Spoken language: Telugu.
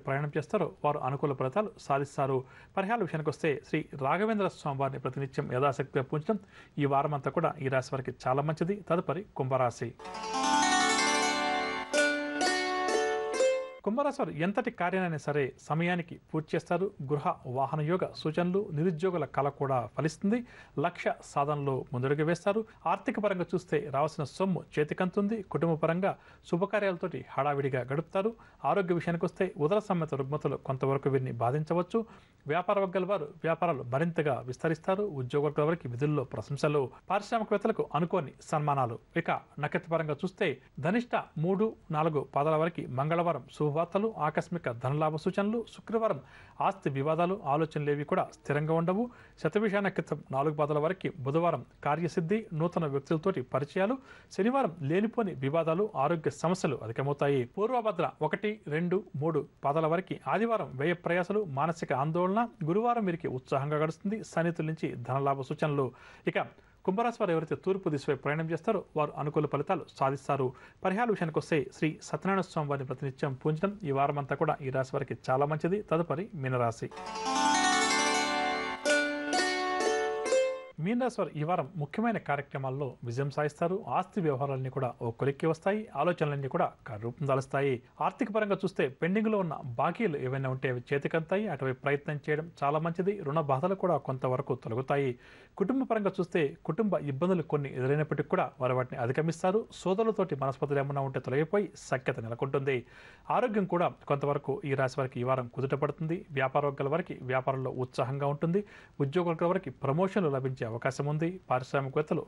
ప్రయాణం చేస్తారో వారు అనుకూల ఫలితాలు సాధిస్తారు. పరిహారాల విషయానికి వస్తే శ్రీ రాఘవేంద్ర స్వామి వారిని ప్రతినిత్యం యథాశక్తిగా పూజించడం ఈ వారం అంతా కూడా ఈ రాశి వారికి చాలా మంచిది. తదుపరి కుంభరాశి. కుంభరాశి వారు ఎంతటి కార్యాలైనా సరే సమయానికి పూర్తి చేస్తారు. గృహ వాహన యోగ సూచనలు, నిరుద్యోగుల కళ కూడా ఫలిస్తుంది. లక్ష్య సాధనలో ముందడుగు వేస్తారు. ఆర్థిక పరంగా చూస్తే రావాల్సిన సొమ్ము చేతికంతుంది. కుటుంబ పరంగా శుభకార్యాలతోటి హడావిడిగా గడుపుతారు. ఆరోగ్య విషయానికి వస్తే ఉదర సంబంధిత రుగ్మతలు కొంతవరకు వీరిని బాధించవచ్చు. వ్యాపార వర్గాల వారు వ్యాపారాలు మరింతగా విస్తరిస్తారు. ఉద్యోగుల వారికి విధుల్లో ప్రశంసలు, పారిశ్రామికవేత్తలకు అనుకోని సన్మానాలు. ఇక నక్షత్ర పరంగా చూస్తే ధనిష్ట 3, 4 పాదాల వరకు మంగళవారం శుభవార్తలు, ఆకస్మిక ధనలాభ సూచనలు. శుక్రవారం ఆస్తి వివాదాలు, ఆలోచనలేవి కూడా స్థిరంగా ఉండవు. శతభిష నక్షత్రం 4 పాదాల వరకు బుధవారం కార్యసిద్ధి, నూతన వ్యక్తులతోటి పరిచయాలు. శనివారం లేనిపోని వివాదాలు, ఆరోగ్య సమస్యలు అధికమవుతాయి. పూర్వభద్ర 1, 2, 3 పాదాల వరకు ఆదివారం వ్యయ ప్రయాసాలు, మానసిక ఆందోళన. గురువారం వీరికి ఉత్సాహంగా గడుస్తుంది. సన్నిహితుల నుంచి ధనలాభ సూచనలు. ఇక కుంభరాశి వారు ఎవరైతే తూర్పు దిశపై ప్రయాణం చేస్తారో వారు అనుకూల ఫలితాలు సాధిస్తారు. పరిహారాల విషయానికి వస్తే శ్రీ సత్యనారాయణ స్వామి వారిని ప్రతినిత్యం పూజించడం ఈ వారం అంతా కూడా ఈ రాశి వారికి చాలా మంచిది. తదుపరి మీనరాశి. మీనరాశి వారు ఈ వారం ముఖ్యమైన కార్యక్రమాల్లో విజయం సాధిస్తారు. ఆస్తి వ్యవహారాలన్నీ కూడా ఓ కొలిక్కి వస్తాయి. ఆలోచనలన్నీ కూడా రూపం దాలుస్తాయి. ఆర్థిక పరంగా చూస్తే పెండింగ్ లో ఉన్న బాకీలు ఏవైనా ఉంటే అవి చేతికంతాయి. అటువైపు ప్రయత్నం చేయడం చాలా మంచిది. రుణ బాధలు కూడా కొంతవరకు తొలగుతాయి. కుటుంబ పరంగా చూస్తే కుటుంబ ఇబ్బందులు కొన్ని ఎదురైనప్పటికీ కూడా వారు వాటిని అధిగమిస్తారు. సోదరులతోటి మనస్పతులు ఏమన్నా ఉంటే తొలగిపోయి సఖ్యత నెలకొంటుంది. ఆరోగ్యం కూడా కొంతవరకు ఈ రాశి వారికి ఈ వారం కుదుట పడుతుంది. వ్యాపార వర్గాల వారికి వ్యాపారంలో ఉత్సాహంగా ఉంటుంది. ఉద్యోగుల వారికి ప్రమోషన్లు లభించే అవకాశం ఉంది. పారిశ్రామికవేత్తలు